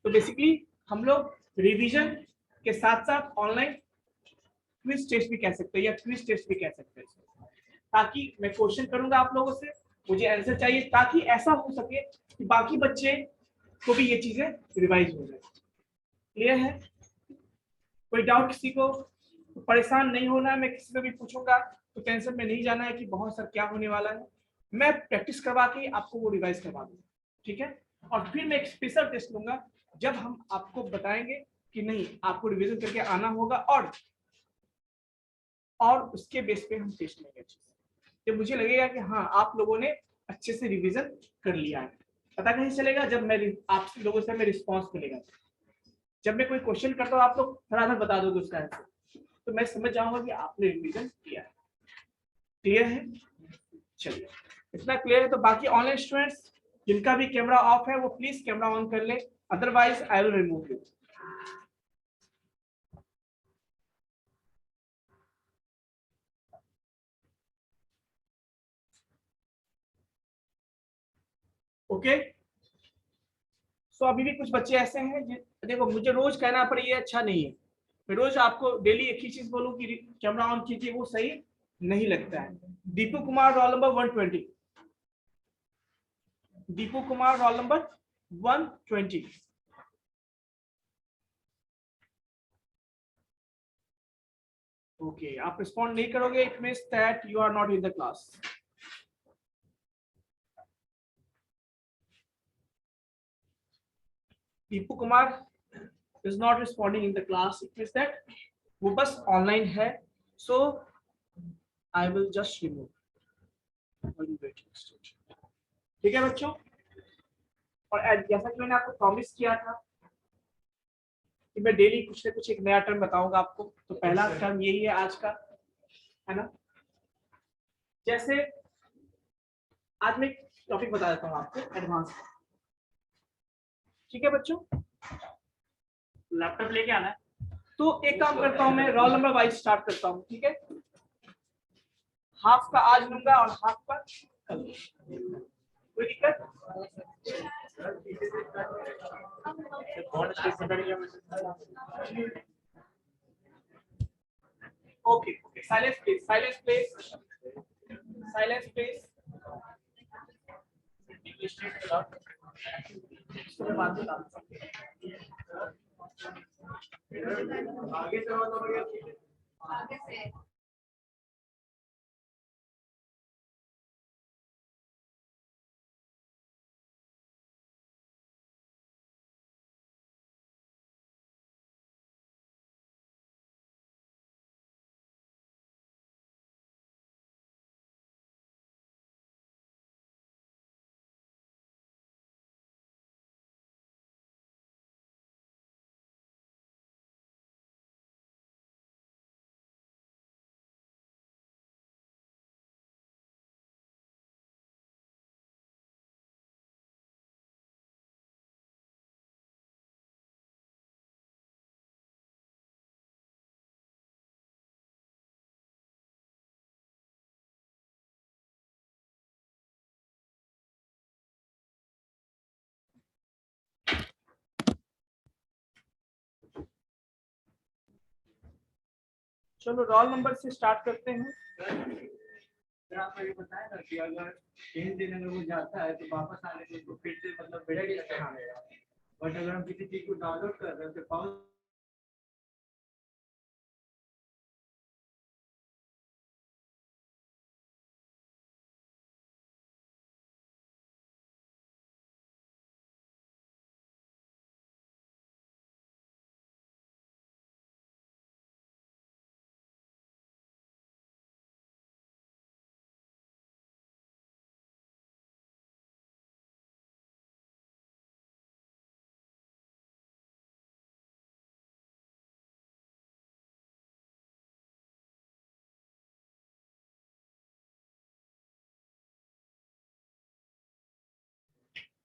तो बेसिकली हम लोग रिवीजन के साथ साथ ऑनलाइन क्विज टेस्ट भी कह सकते हैं या क्विज टेस्ट भी कह सकते हैं, ताकि मैं क्वेश्चन करूंगा आप लोगों से, मुझे आंसर चाहिए, ताकि ऐसा हो सके कि बाकी बच्चे को भी ये चीजें रिवाइज हो जाए। क्लियर है? कोई डाउट किसी को? तो परेशान नहीं होना है, मैं किसी से भी पूछूंगा तो टेंशन में नहीं जाना है कि बहुत सर क्या होने वाला है। मैं प्रैक्टिस करवा के आपको वो रिवाइज करवा दूंगा, ठीक है? और फिर मैं एक स्पेशल टेस्ट लूंगा जब हम आपको बताएंगे कि नहीं आपको रिवीजन करके आना होगा, और उसके बेस पे हम टेस्ट लेंगे अच्छे से। जब मुझे लगेगा कि हाँ आप लोगों ने अच्छे से रिवीजन कर लिया है। पता कैसे चलेगा? जब मैं आप लोगों से मैं रिस्पॉन्स मिलेगा, जब मैं कोई क्वेश्चन करता हूँ आप लोग धड़ाधड़ बता दोगे उसका आंसर, तो मैं समझ जाऊंगा कि आपने रिवीजन किया है। क्लियर है? चलिए, इतना क्लियर है तो बाकी ऑनलाइन स्टूडेंट्स जिनका भी कैमरा ऑफ है वो प्लीज कैमरा ऑन कर ले, otherwise I will remove you. Okay, so अभी भी कुछ बच्चे ऐसे हैं देखो मुझे रोज कहना पड़े ये अच्छा नहीं है, मैं रोज आपको डेली एक ही चीज बोलूं कि कैमरा ऑन कीजिए, वो सही नहीं लगता है। Deepu Kumar roll number 120, Deepu Kumar roll number 120। Okay, आप रिस्पॉन्ड नहीं करोगे, it means that you are not in the class. Deepu Kumar is not responding in the class, it means that वो बस ऑनलाइन है, so I will just remove। ठीक है बच्चों, और जैसा कि मैंने आपको प्रॉमिस किया था कि मैं डेली कुछ ना कुछ एक नया टर्म बताऊंगा आपको, तो पहला टर्म यही है आज का, है ना? जैसे आज मैं एक टॉपिक बता देता हूँ आपको, एडवांस। ठीक है बच्चों, लैपटॉप लेके आना है, तो एक काम करता हूँ मैं रोल नंबर वाइज स्टार्ट करता हूँ, ठीक है? हाफ का आज लूंगा और हाफ का कल। कोई दिक्कत? Okay okay, silence please, silence please, silence please. आगे से चलो रोल नंबर से स्टार्ट करते हैं। आपको ये बताया ना कि अगर 3 दिन अगर वो जाता है तो वापस आने के तो फिर से मतलब बेड़ा ही लगना है, बट अगर हम किसी चीज को डाउनलोड कर रहे हैं तो पाउस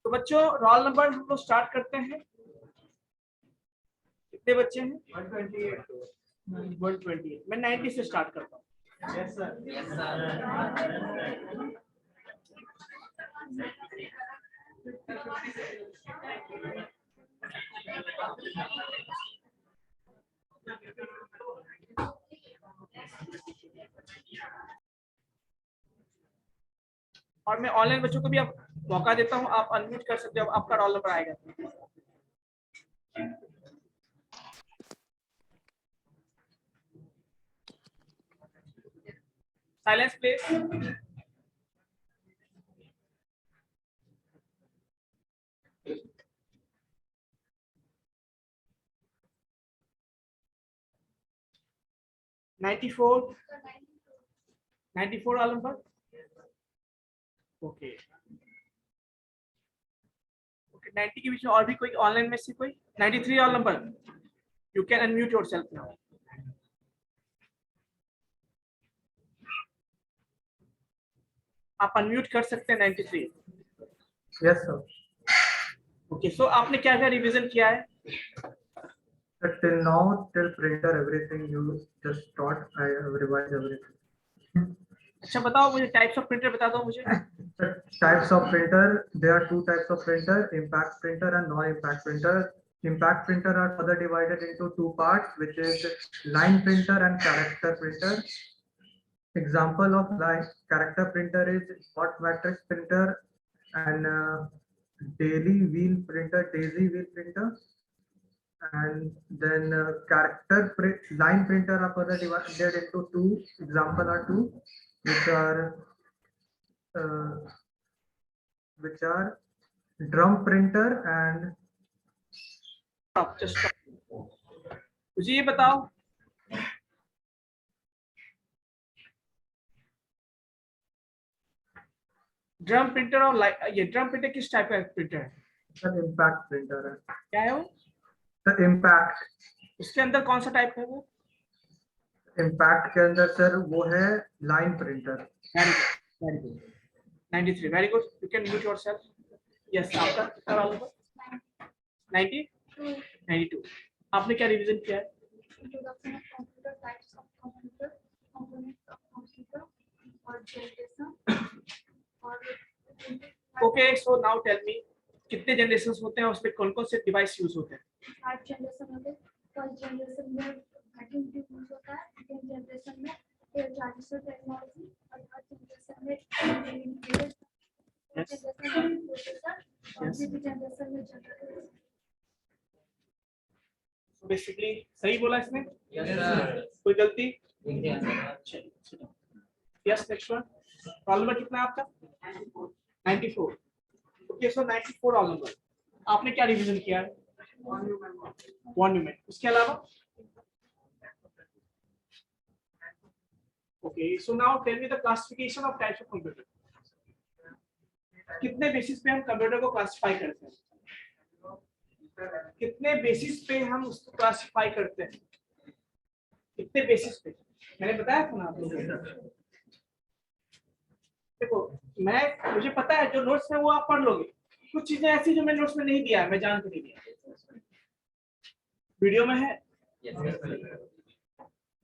तो बच्चों रोल नंबर हम लोग स्टार्ट करते हैं। कितने बच्चे हैं? 128। 128, मैं 90 से स्टार्ट करता हूँ। Yes sir, yes sir. और मैं ऑनलाइन बच्चों को भी अब मौका देता हूँ, आप अनम्यूट कर सकते हो, आपका रोल नंबर आएगा। Silence please. Ninety four roll number. Okay, 90 के बीच में और भी कोई ऑनलाइन में से कोई? 93 roll number, you can unmute yourself now. आप अनम्यूट कर सकते हैं 93। Yes sir. ओके, सो आपने क्या क्या रिवीजन किया है? Till now, till printer, everything you just taught, I have revised everything. अच्छा बताओ मुझे, टाइप्स ऑफ प्रिंटर बता दो मुझे। Types of printer, there are two types of printer, impact printer and non-impact printer. Impact printer are further divided into two parts, which is line printer and character printer. Example of line character printer is hot matrix printer and daisy wheel printer. And then line printer are further divided into two. Example are two, which are drum printer and मुझे ये बताओ, drum printer और ये drum printer किस type का printer है? Sir impact printer है। क्या है वो? Sir impact. उसके अंदर कौन सा टाइप है वो? इम्पैक्ट के अंदर सर वो है line printer. Very good 93, very good, you can mute yourself. Yes, आपका कितना रोल नंबर? 92। आपने क्या रिवीजन किया है? Introduction of computer, types of computer, components of computer, or generation, or okay, so now tell me, कितने generations होते हैं, उसमें कौन कौन से डिवाइस यूज होते हैं? 5 जनरेशन होते हैं। फर्स्ट जनरेशन में वैक्यूम ट्यूब यूज होता है, सेकंड जनरेशन में एयर ट्रांसफर टेक्नोलॉजी, और थर्ड जनरेशन में इंटीग्रेटेड, फोर्थ जनरेशन में प्रोसेसर, और फिफ्थ जनरेशन में जनरेटर। बेसिकली सही बोला इसने? Yes sir. कोई गलती? Yes, next one. Roll number कितना है आपका? 94। Okay, so 94 roll number. आपने क्या रिवीजन किया है? Von Neumann. उसके अलावा? Okay, so now tell me the classification of types of computer. कितने बेसिस पे हम कंप्यूटर को क्लासिफाई करते हैं? कितने बेसिस पे हम उसको क्लासिफाई करते हैं? कितने बेसिस पे? मैंने बताया था ना आप लोगों को। देखो, मुझे पता है जो नोट्स में वो आप पढ़ लोगे। कुछ चीजें ऐसी जो मैं नोट्स में नहीं दिया, मैं जान के नहीं दिया, वीडियो में है।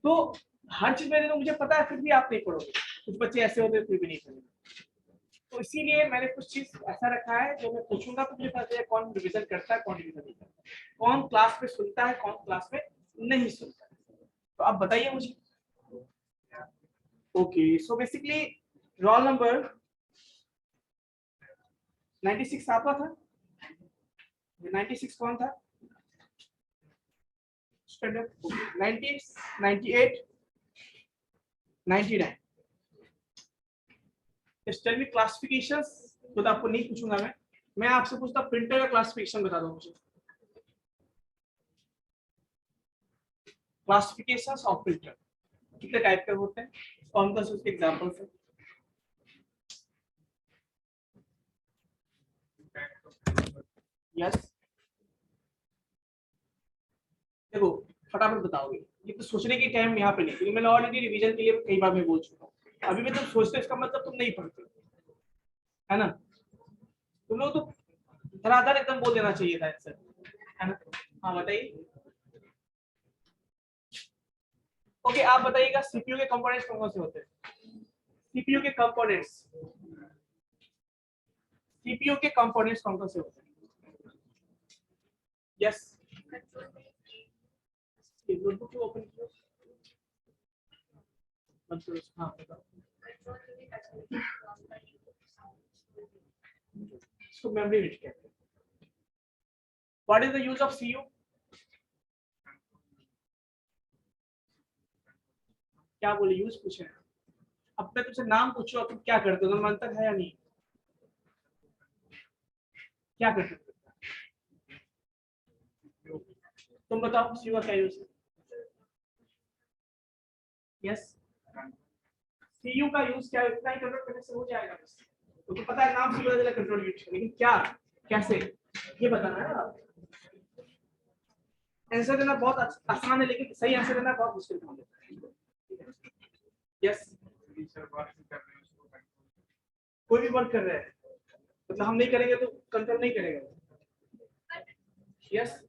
तो हर चीज मैंने तो मुझे पता है, फिर भी आप नहीं पढ़ोगे। कुछ बच्चे ऐसे होते हैं फिर भी नहीं पढ़ेंगे। तो इसीलिए मैंने कुछ चीज ऐसा रखा है जो मैं पूछूंगा तो मुझे पता चलेगा कौन रिवीजन करता है, कौन रिवीजन नहीं करता, कौन क्लास में सुनता है, कौन क्लास में नहीं सुनता है। तो आप बताइए मुझे। Okay, so basically roll number 96 आपका था। 96 कौन था? 90, 98, 99। Tell me classifications. खुद आपको नहीं पूछूंगा मैं आपसे पूछता प्रिंटर का क्लासिफिकेशन बता दो मुझे। क्लासिफिकेशंस ऑफ प्रिंटर कितने टाइप के होते हैं, कौन कौन से उसके एग्जांपल्स हैं? यस, देखो फटाफट बताओगे, ये तो सोचने की टाइम यहाँ पे नहीं, क्योंकि मैंने ऑलरेडी रिवीजन के लिए कई बार मैं बोल चुका हूँ। अभी भी तुम सोचते, इसका मतलब तुम नहीं पढ़ते, है ना? तुम लोग तो धराधर एकदम बोल देना चाहिए था आंसर, है ना? हाँ बताइए। ओके, आप बताइएगा सीपीयू के कंपोनेंट्स कौन कौन से होते हैं? सीपीयू के कंपोनेंट्स कौन कौन से होते हैं? यस, नोटबुक क्यों ओपन किया? मतलब हाँ बताओ, इसको मेमोरी रीड कहते हैं। What is the use of CU? क्या बोले, यूज पूछे हैं। अब मैं तुमसे नाम पूछो, तुम क्या करते हो, दोनों में अंतर है या नहीं? क्या करते हो तुम बताओ, सीयू का क्या यूज है? यस, सीयू का यूज क्या है? इतना ही कंट्रोल करने से हो जाएगा बस। तो पता है नाम से पता चला कंट्रोल यूज, लेकिन क्या कैसे ये बताना है आप। आंसर देना बहुत आसान है, लेकिन सही आंसर देना बहुत मुश्किल काम है। यस, कोई भी वर्क कर रहे हैं, मतलब हम नहीं करेंगे तो कंट्रोल नहीं करेगा। यस,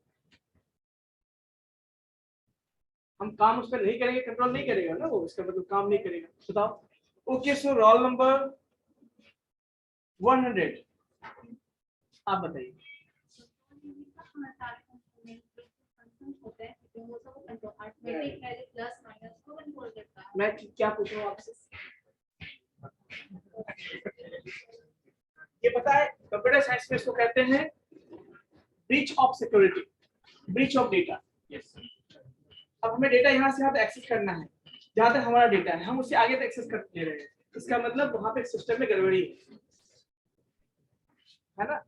हम काम उस पर नहीं करेंगे, कंट्रोल नहीं करेगा ना वो, इसका मतलब काम नहीं करेगा। बताओ। ओके, सो रोल नंबर 100, आप बताइए। मैं क्या पूछ रहा हूँ आपसे, ये पता है कंप्यूटर साइंस में इसको कहते हैं breach of security, breach of data. अब हमें डेटा यहाँ से यहाँ तक एक्सेस करना है, जहाँ तक हमारा डेटा है हम उसे आगे तक एक्सेस कर दे रहे हैं, इसका मतलब वहां पे सिस्टम में गड़बड़ी है ना।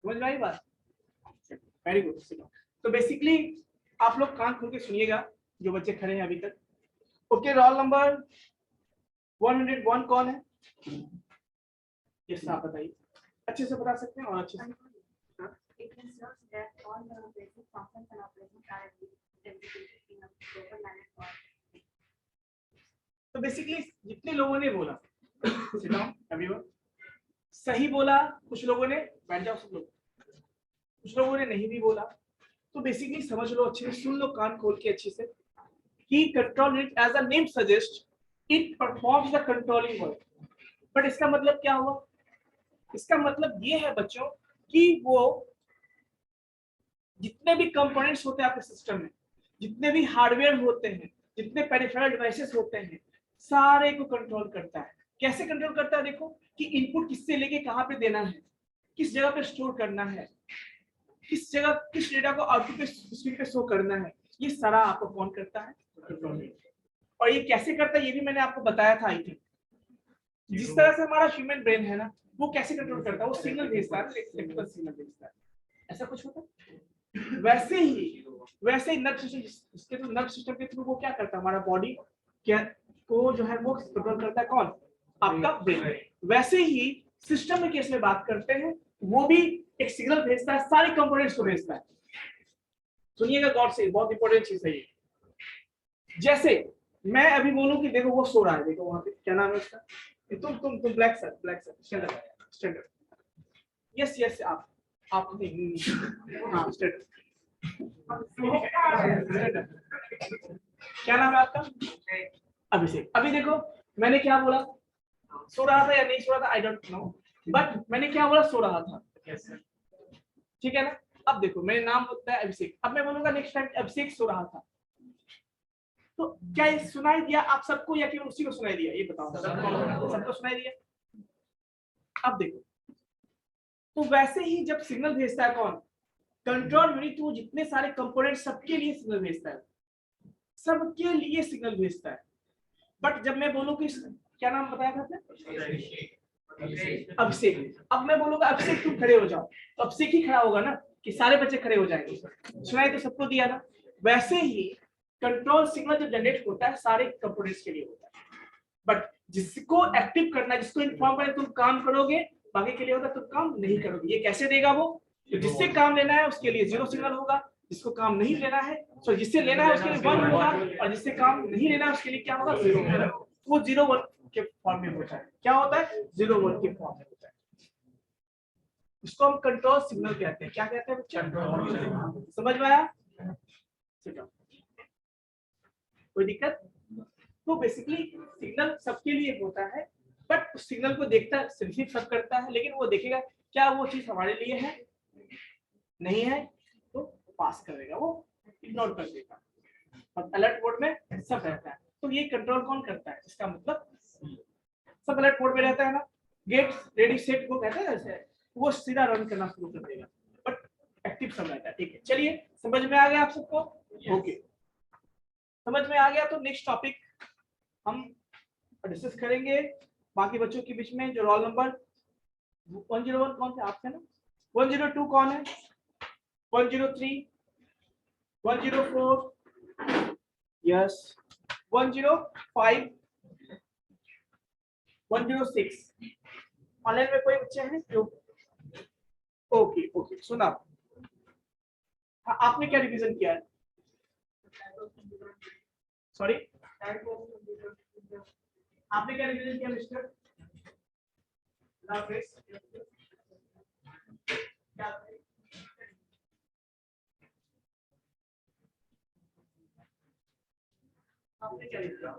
समझ में आई बात? Very good. तो बेसिकली आप लोग कान खोल के सुनिएगा, जो बच्चे खड़े हैं अभी तक। ओके, रोल नंबर 101 कौन है? यस, आप बताइए, अच्छे से बता सकते हैं और अच्छे से। तो बेसिकली जितने लोगों ने बोला, सही बोला, कुछ लोगों ने, बैठ जाओ सब लोग, कुछ लोगों ने नहीं भी बोला। तो बेसिकली समझ लो, अच्छे से सुन लो कान खोल के अच्छे से, कि control unit as the name suggest it performs the controlling work. But इसका मतलब क्या हुआ? इसका मतलब ये है बच्चों कि वो जितने भी कंपोनेंट्स होते हैं आपके सिस्टम में, जितने भी हार्डवेयर होते हैं, जितने पेरिफेरल डिवाइसेस होते हैं, सारे को कंट्रोल करता है। कैसे कंट्रोल करता है? देखो कि इनपुट किससे लेके कहां पे देना है, किस जगह पे स्टोर करना है, किस जगह किस डेटा को आउटपुट स्क्रीन पे शो करना है, ये सारा आपको कौन करता है? कंट्रोल। और ये कैसे करता है ये भी मैंने आपको बताया था। आई थिंक जिस तरह से हमारा ह्यूमन ब्रेन है ना, वो कैसे कंट्रोल करता है, वो सिग्नल भेजता है, इलेक्ट्रिकल सिग्नल भेजता है, ऐसा कुछ होता है। वैसे ही नर्व सिस्टम, इसके तो नर्व सिस्टम के थ्रू वो क्या करता है, हमारा बॉडी क्या को जो है वो कंट्रोल करता है, कौन? आपका ब्रेन। वैसे ही सिस्टम में केस में बात करते हैं, वो भी एक सिग्नल भेजता है, सारे कंपोनेंट्स को भेजता है। सुनिएगा गौर से, बहुत इंपॉर्टेंट चीज है ये। जैसे मैं अभी बोलूं कि देखो वो सो रहा है, देखो वहां पे क्या नाम है उसका, तुम black sir standard. Yes yes, आप नहीं, हाँ स्टैंडर्ड। क्या नाम है आपका? अभिषेक। अभी देखो मैंने क्या बोला, सो रहा था या नहीं सो रहा था आई डोंट नो, बट मैंने क्या बोला, सो रहा था। ठीक है ना। अब देखो मेरे नाम होता है अभिषेक, अब मैं बोलूंगा नेक्स्ट टाइम अभिषेक सो रहा था, तो क्या ये सुनाई दिया आप सबको या केवल उसी को सुनाई दिया, ये बताओ। सबको सुनाई दिया। अब देखो, तो वैसे ही जब सिग्नल भेजता है कौन? कंट्रोल यूनिट, वो जितने सारे कंपोनेंट सबके लिए सिग्नल भेजता है, सबके लिए सिग्नल भेजता है। बट जब मैं बोलूं कि क्या नाम बताया था आपने? अभिषेक। अब मैं बोलूंगा अभिषेक तुम खड़े हो जाओ, तो अभिषेक ही खड़ा होगा ना, कि सारे बच्चे खड़े हो जाएंगे, सुनाई तो सबको दिया ना। वैसे ही कंट्रोल सिग्नल जो जनरेट होता है सारे कंपोनेंट्स के लिए होता है, बट जिसको एक्टिव करना है, जिसको इन्फॉर्म करना तुम काम करोगे, बाकी के लिए होगा तुम काम नहीं करोगे। ये कैसे देगा वो? तो जिससे काम लेना है उसके लिए 0 सिग्नल होगा, जिसको काम नहीं लेना है, सो जिससे लेना है उसके लिए 1 होगा, और जिससे काम नहीं लेना है उसके लिए क्या होगा? 0 होगा। वो 0 1 के फॉर्म में होता है। क्या होता है? 0 1 के फॉर्म में होता है। इसको हम कंट्रोल सिग्नल कहते हैं। क्या कहते हैं बच्चे? समझ में आया? कोई दिक्कत? तो बेसिकली सिग्नल सबके लिए होता है, बट उस सिग्नल को देखता सिर्फ सब करता है, लेकिन वो देखेगा क्या वो चीज हमारे लिए है, नहीं है तो पास कर देगा, वो इग्नोर कर देगा। और अलर्ट मोड में सब रहता है। तो ये कंट्रोल कौन करता है, इसका मतलब सब अलर्ट मोड में रहता है ना। गेट रेडी सेट वो कहते हैं ऐसे, वो सीधा रन करना शुरू कर देगा, बट एक्टिव सब रहता है। ठीक है, चलिए समझ में आ गया आप सबको? ओके, समझ में आ गया तो नेक्स्ट टॉपिक हम डिस्कस करेंगे बाकी बच्चों के बीच में। जो रोल नंबर 101 कौन थे आपके ना, 102 कौन है, 103, 104, यस, 105, 106। ऑनलाइन में कोई बच्चे हैं जो? ओके ओके, सुना। हाँ, आपने क्या रिवीजन किया है? सॉरी, आपने क्या रिवीजन किया मिस्टर? आपने क्या लिखा?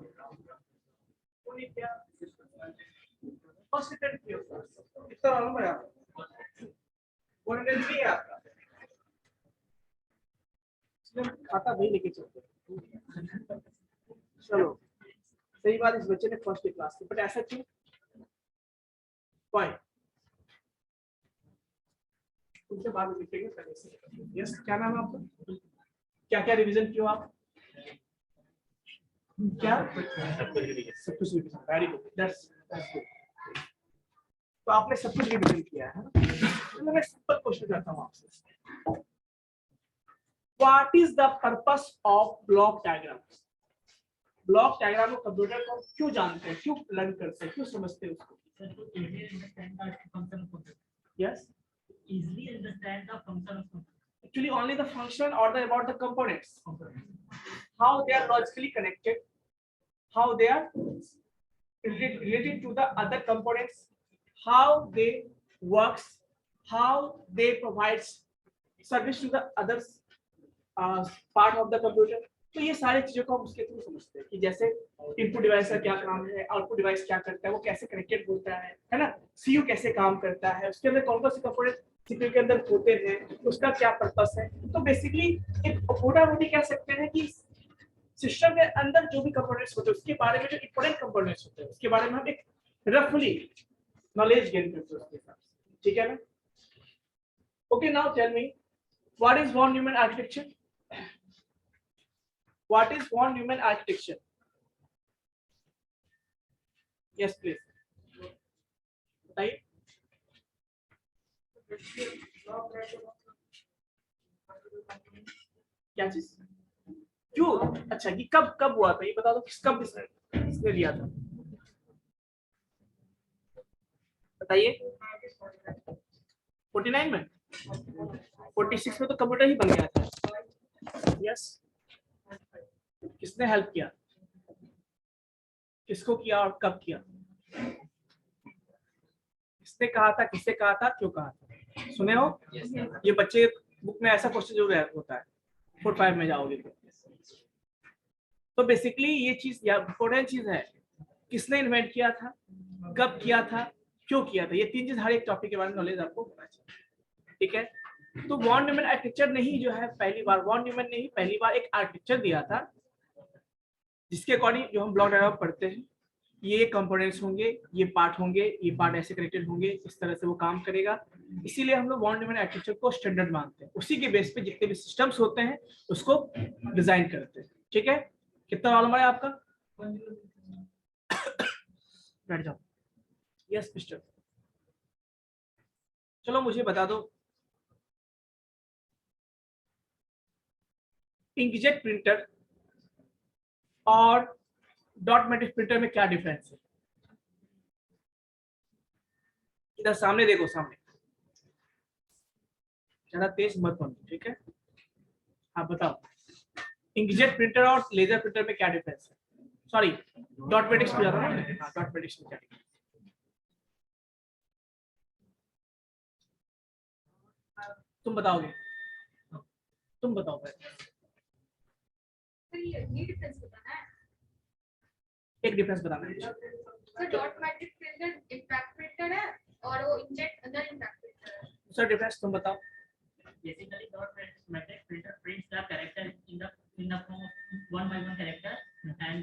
फर्स्ट अटेम्प्ट किया कितना मालूम है आपको? 103 है आपका। खाता नहीं लेके चलते। चलो, सही बात, इस बच्चे ने फर्स्ट क्लास की, बट ऐसा क्यों? पॉइंट उनसे बाद में लिखेंगे पहले से। यस, क्या नाम है आपका? क्या क्या रिवीजन किया आप? क्या सब कुछ revision, very good, that's good. तो आपने सब कुछ रिवीजन किया है। तो मैं सिंपल क्वेश्चन करता हूं आपसे, what is the purpose of block diagrams? Block diagram को कंप्यूटर को क्यों जानते हैं, क्यों लर्न करते हैं, क्यों समझते हैं उसको? Yes, easily understand the function of computer. actually only the function or the about the components, how they are logically connected, how they are related to the other components, how they works, how they provides service to the others part of the computer. तो ये सारी चीजों को हम उसके through समझते हैं कि जैसे इनपुट डिवाइस का क्या काम है, आउटपुट डिवाइस क्या करता है, वो कैसे कनेक्टेड होता है ना, सीयू कैसे काम करता है, उसके अंदर कौन कौन से कंपोनेंट सीपीयू के अंदर होते हैं, उसका क्या पर्पस है। तो बेसिकली एक मोटा मोटी कह सकते हैं कि सिस्टम के अंदर जो भी कंपोनेंट्स होते हैं उसके बारे में, जो इंपॉर्टेंट कंपोनेंट्स होते हैं उसके बारे में हम एक रफली नॉलेज गेन करते हैं उसके हिसाब से। ठीक है ना? Okay, now tell me what is von Neumann architecture? What is von Neumann architecture? Yes, please. बताइए। क्या चीज? क्यों? अच्छा, ये कब कब हुआ था, ये बता दो। कब किसने लिया था? बताइए। 49 में? 46 में तो कंप्यूटर ही बन गया था। यस, किसने हेल्प किया, किसको किया और कब किया? किसने कहा था, किससे कहा था, क्यों कहा था? सुने हो? ये बच्चे बुक में ऐसा क्वेश्चन जरूर होता है, 4-5 में जाओगे तो बेसिकली ये चीज इंपॉर्टेंट चीज है, किसने इन्वेंट किया था, कब किया था, क्यों किया था। ये तीन चीज हर एक टॉपिक के बारे में नॉलेज आपको होना चाहिए। ठीक है? तो वॉन न्यूमैन आर्किटेक्चर ने ही जो है पहली बार, वॉन न्यूमैन ने ही पहली बार एक आर्किटेक्चर दिया था जिसके अकॉर्डिंग जो हम ब्लॉक डायग्राम पढ़ते हैं, ये कंपोनेंट्स होंगे, ये पार्ट ऐसे कनेक्टेड होंगे, इस तरह से वो काम करेगा। इसीलिए हम लोग वॉन न्यूमैन आर्किटेक्चर को स्टैंडर्ड मानते हैं, उसी के बेस पे जितने भी सिस्टम्स होते हैं उसको डिजाइन करते हैं। ठीक है? कितना मालूम है आपका? बैठ जाओ। यस मिस्टर, चलो मुझे बता दो, इंकजेट प्रिंटर और डॉट मैट्रिक्स प्रिंटर में क्या डिफरेंस है? इधर सामने देखो, सामने, ज्यादा तेज मत बनो। ठीक है? आप बताओ, इंकजेट प्रिंटर और लेजर प्रिंटर में क्या डिफरेंस है? सॉरी, डॉट मैट्रिक्स में ज्यादा ना, डॉट मैट्रिक्स में क्या डिफरेंस? तुम बताओगे? तुम बताओ पहले। एक डिफरेंस बताना है। Sir dot matrix printer impact printer है और वो इंजेक्ट अंदर इंपैक्ट प्रिंटर है। सर डिफरेंस तुम बताओ। basically dot matrix printer prints the character in the form of one by one character and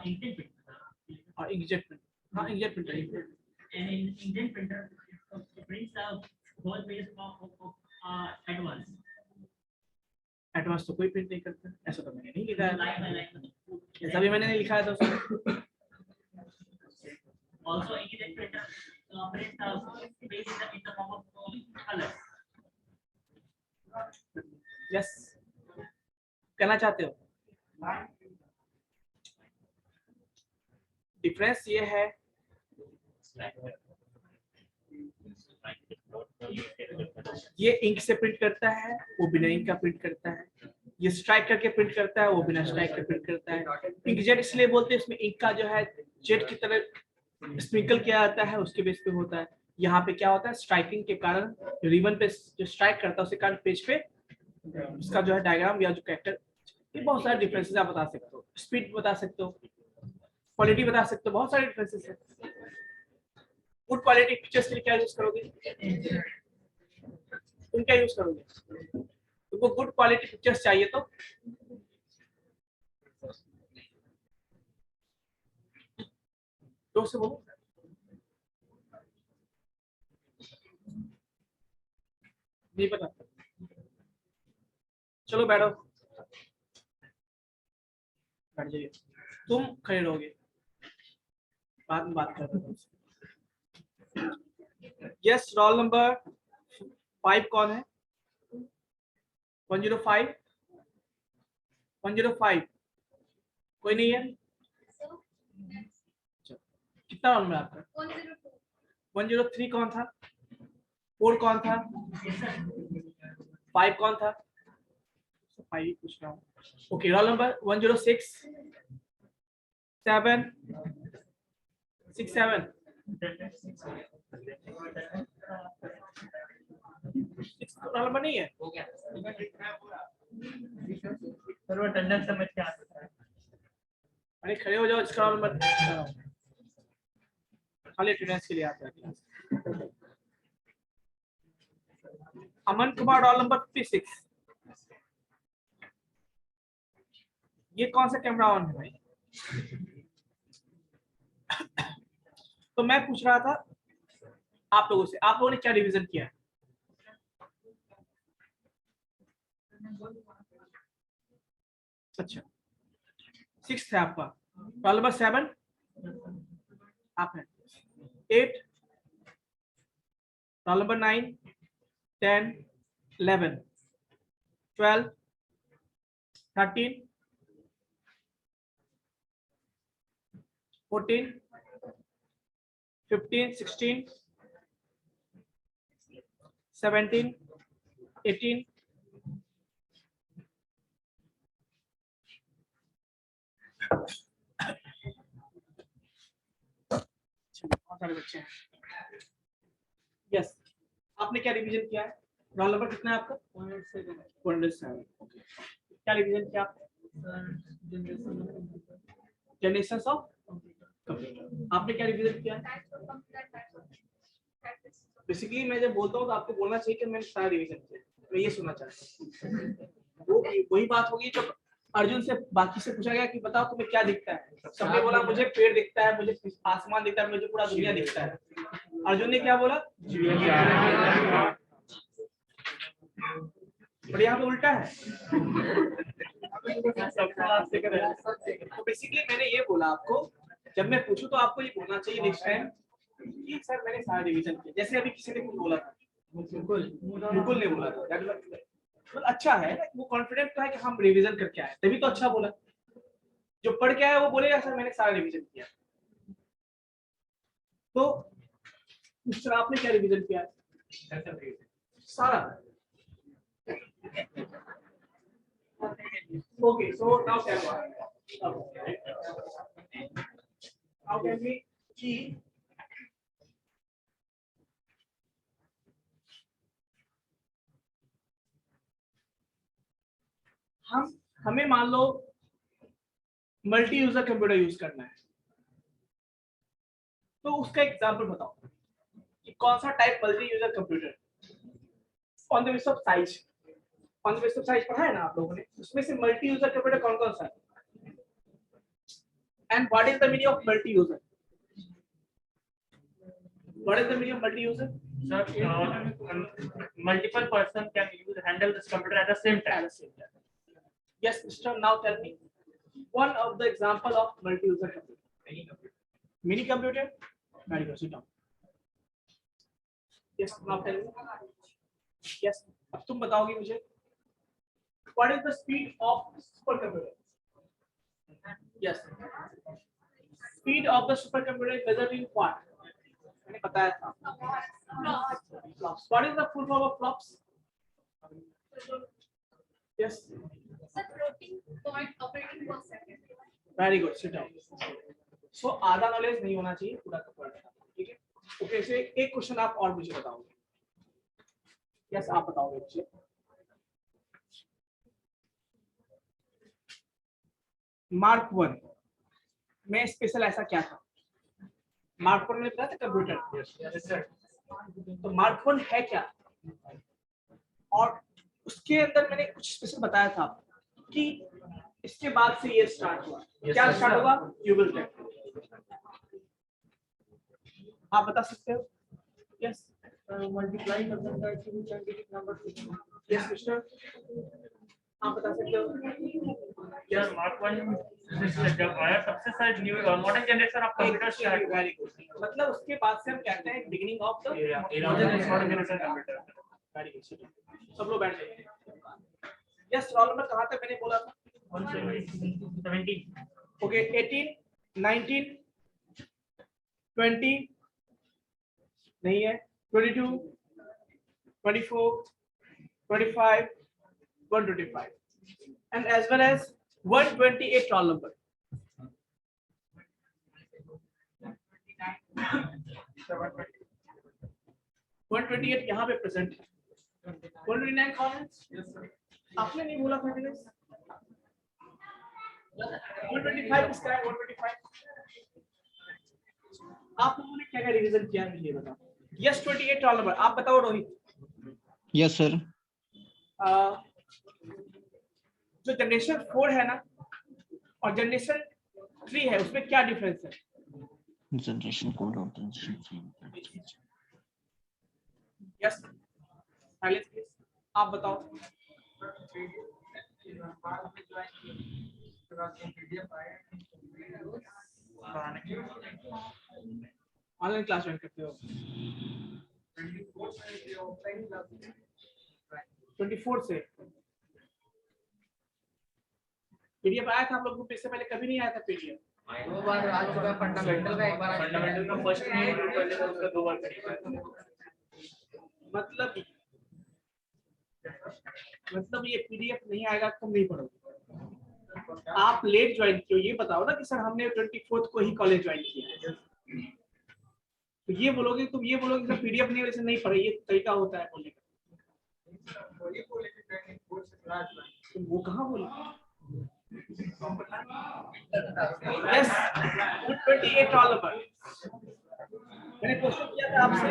inkjet printer. और इंकजेट प्रिंटर, हाँ inkjet printer, And in inkjet printer it prints the whole page of at once. Advance तो कोई print नहीं करता, ऐसा तो मैंने नहीं लिखा है, Line by line. ऐसा भी मैंने नहीं लिखा है तो उसमें। Also, inkjet printer prints the page in the form of colors. Yes, कहना चाहते हो? डिफरेंस ये है, ये इंक से प्रिंट करता है, वो बिना इंक का प्रिंट करता है, ये स्ट्राइक करके प्रिंट करता है, वो बिना स्ट्राइक के प्रिंट करता है। इंकजेट इसलिए बोलते हैं, इसमें इंक का जो है जेट की तरह स्प्रिंकल किया जाता है, उसके बेस पे होता है। यहाँ पे क्या होता है, स्ट्राइकिंग के कारण रिबन पे जो स्ट्राइक करता है उसके कारण पेज पे उसका जो है डायग्राम या जो कैरेक्टर, ये बहुत सारे डिफरेंसेस आप बता सकते हो, स्पीड बता सकते हो, क्वालिटी बता सकते हो, बहुत सारे डिफरेंसेस हैं। गुड क्वालिटी पिक्चर्स के लिए क्या यूज करोगे, तुम क्या यूज करोगे? तुमको गुड क्वालिटी पिक्चर्स चाहिए तो से बोलो, नहीं पता, चलो बैठो, बैठ जाइए, तुम खड़े रहोगे, बाद में बात करते हैं। यस, रोल नंबर 5 कौन है? 105 105 कोई नहीं है? कितना रोल नंबर आपका? 103 कौन था? 4 कौन था? 5 कौन था? 5 ही पूछ रहा हूँ। Okay, roll number 106 7 6 7 roll number नहीं है, सर वो अटेंडेंस समझ के आता है। अरे खड़े हो जाओ, इसका रोल नंबर खाली अटेंडेंस के लिए आता है। Aman Kumar roll number 56। ये कौन सा कैमरा ऑन है भाई? तो मैं पूछ रहा था आप लोगों से, आप लोगों ने क्या रिवीजन किया है? अच्छा, 6 है आपका, रोल नंबर 7 आप हैं, 8 रोल नंबर 9 10 11 12 13 14 15 16 17 18 बहुत सारे बच्चे हैं। यस, आपने क्या रिवीजन किया है? रोल नंबर कितना है आपका? 107। ओके, क्या रिवीजन किया आपने? Generation of computer. आपने क्या रिवीजन किया? बेसिकली मैं जब बोलता हूँ तो आपको बोलना चाहिए कि मैंने सारा रिवीजन किया, मैं ये सुनना चाहता हूँ। वही बात होगी जब अर्जुन से बाकी से पूछा गया कि बताओ तुम्हें क्या दिखता है, सबने बोला मुझे पेड़ दिखता है, मुझे आसमान दिखता है, मुझे पूरा दुनिया दिखता है। अर्जुन ने क्या बोला? पर यहाँ पे उल्टा है। तो बेसिकली मैंने ये बोला आपको, जब मैं पूछूं तो आपको ये बोलना चाहिए नेक्स्ट टाइम कि सर मैंने सारा रिवीजन किया। जैसे अभी किसी ने कुछ बोला था, मुकुल ने बोला था, तो अच्छा है, वो कॉन्फिडेंट तो है कि हम रिवीजन करके आए, तभी तो अच्छा बोला। जो पढ़ के आया वो बोलेगा सर मैंने सारा रिवीजन किया। तो उस तरह आपने क्या रिवीजन किया? सारा। Okay, so now can we की हमें मान लो मल्टी यूजर कंप्यूटर यूज करना है, तो उसका एग्जांपल बताओ कि कौन सा type multi user computer on the basis of size. Convective size पढ़ा है ना आप लोगों ने, उसमें से मल्टी यूजर कंप्यूटर कौन कौन सा है, and what is the meaning of multi user, what is the meaning of multi user? Sir, multiple person can handle this computer at the same time. Yes, Mr. Now tell me one of the example of multi-user computer. Mini computer. Very good. Sit down. Yes. Now tell me. Yes. अब तुम बताओगे मुझे. What is the speed of supercomputer? Yes. Speed of the supercomputer is measured in what? मैंने बताया था. Flops. What is the full form of flops? Yes. Sir, floating point operating per second. Very good, sit down. So आधा knowledge नहीं होना चाहिए, पूरा का पूरा, ठीक है. ओके, से एक क्वेश्चन आप और मुझे बताओगे. यस, आप बताओगे मुझे. मार्क 1 में स्पेशल ऐसा क्या था? मार्क 1 में पता था कंप्यूटर. तो मार्क 1 है क्या, और उसके अंदर मैंने कुछ स्पेशल बताया था कि इसके बाद से ये स्टार्ट हुआ. क्या स्टार्ट होगा? You will tell. आप बता सकते हो? यस. मल्टीप्लाई कर सकता है कि साइंटिफिक नंबर. यस मिस्टर, आप बता सकते हो? यार मार्क 1 जब आया सबसे side new modern generation of computer start. Very good. मतलब उसके बाद से हम कहते हैं beginning of the modern generation computer. Very good. सब लोग बैठ जाइए. यस, रोल नंबर कहाँ तक मैंने बोला था? 17. ओके, 18, 19, 20 नहीं है, 22, 24, 25, 125, and as well as 128 roll number. 128 यहाँ पे प्रेजेंट है. 129 कौन है? आपने नहीं बोला था दिनेश. 125 किसका है? 125 आप लोगों ने क्या क्या रिवीजन किया है मुझे बताओ. Yes, 28 roll number. आप बताओ रोहित. Yes sir. जो जनरेशन 4 है ना और जनरेशन 3 है, उसमें क्या डिफरेंस है? जनरेशन कोड और जनरेशन. Yes, silence please. आप बताओ. ऑनलाइन क्लास ज्वाइन करते हो? 24 से पीडीएफ आया था आप लोगों को? इससे पहले कभी नहीं आया था पीडीएफ. दो बार आ चुका है. फंडामेंटल का एक बार. फंडामेंटल का फर्स्ट में पहले उसका 2 बार करेंगे. मतलब ये पीडीएफ नहीं आएगा तुम नहीं पढ़ोगे. आप लेट ज्वाइन किए, ये बताओ ना कि सर हमने 24 को ही कॉलेज ज्वाइन किया. तो ये बोलोगे, तुम ये बोलोगे सर पीडीएफ नहीं वैसे नहीं पढ़े, ये तरीका होता है बोलने का. तो वो कहाँ बोले? Yes, 128 roll number. मैंने क्वेश्चन किया था आपसे.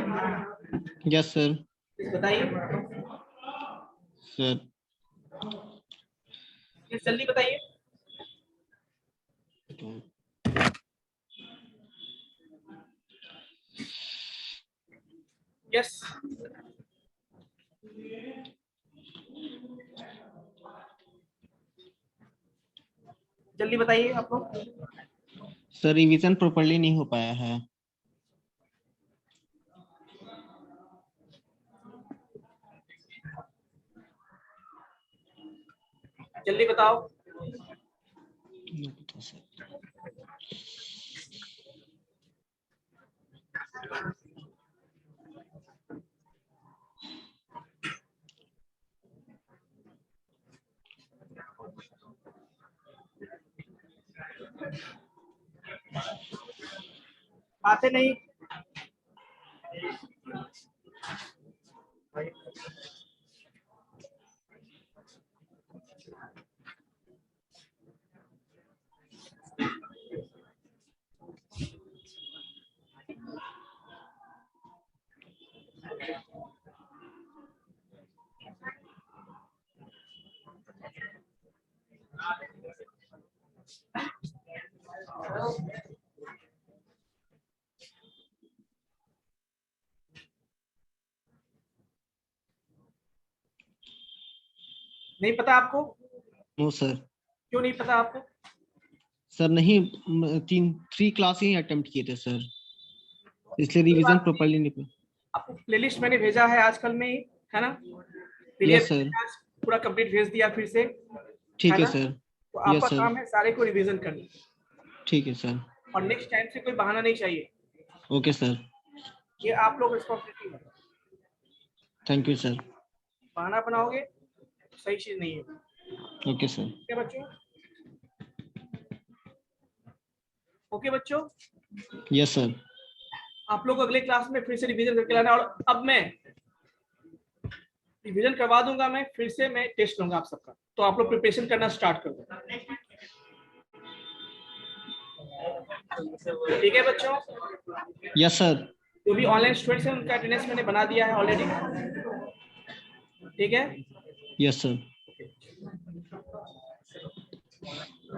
Yes sir. बताइए सर जल्दी बताइए. यस, जल्दी बताइए आप लोग. सर रिवीजन प्रॉपर्ली नहीं हो पाया है. जल्दी बताओ. आते नहीं. नहीं पता आपको? No sir. क्यों नहीं पता आपको? सर नहीं, 3 क्लास ही अटेम्प्ट किए थे सर, इसलिए रिवीजन प्रॉपर्ली नहीं किया। आपको प्लेलिस्ट मैंने भेजा है आजकल में ही, है ना? Yes sir. पूरा कंप्लीट भेज दिया फिर से, ठीक है ना? सर। तो आपका यस सर। काम है सारे को रिवीजन करना, ठीक है सर। और नेक्स्ट टाइम से कोई बहाना नहीं चाहिए, ओके सर। ये आप लोग रिस्पॉन्सिबिलिटी है। Thank you sir. बहाना बनाओगे तो सही चीज नहीं है। Okay sir. ओके बच्चों? ओके बच्चों, यस सर। आप लोग अगले क्लास में फिर से रिवीजन करके लाना, और अब मैं रिवीजन करवा दूंगा, मैं फिर से मैं टेस्ट लूंगा आप सबका, तो आप लोग प्रिपरेशन करना स्टार्ट कर दो। ठीक है बच्चों? Yes sir. जो भी ऑनलाइन स्टूडेंट्स हैं उनका अटेंडेंस मैंने बना दिया है ऑलरेडी। ठीक है? Yes sir.